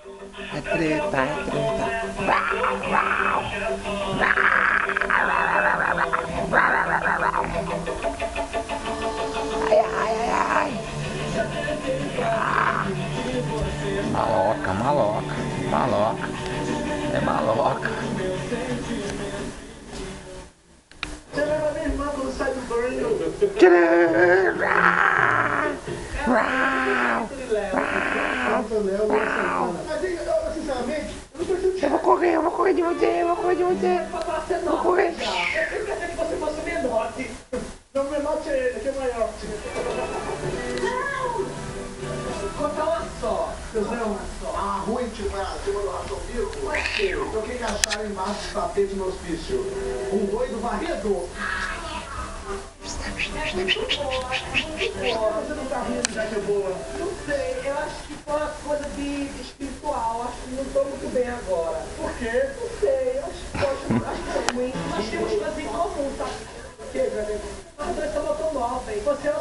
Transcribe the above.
É treta, é treta. Ai, ai, ai, ai. Maloca, maloca, maloca. É maloca. Você leva minha irmã quando sai do banho. Sinceramente, eu não preciso. Eu vou correr de você, eu vou correr de você. Vou correr. Eu pensei que você fosse menor. Não, menor que ele, que é maior. Conta uma só. A rua intimada do Ração Bico. O que acharam embaixo do tapete no hospício? Um doido varrido. Você não tá rindo, já que é boa? Não sei, eu acho que foi uma coisa de espiritual. Acho que não tô muito bem agora. Por quê? Não sei, eu acho que é ruim. Nós temos coisas em comum, sabe? O que, Gabriel? Nós dois somos automóveis. Você é o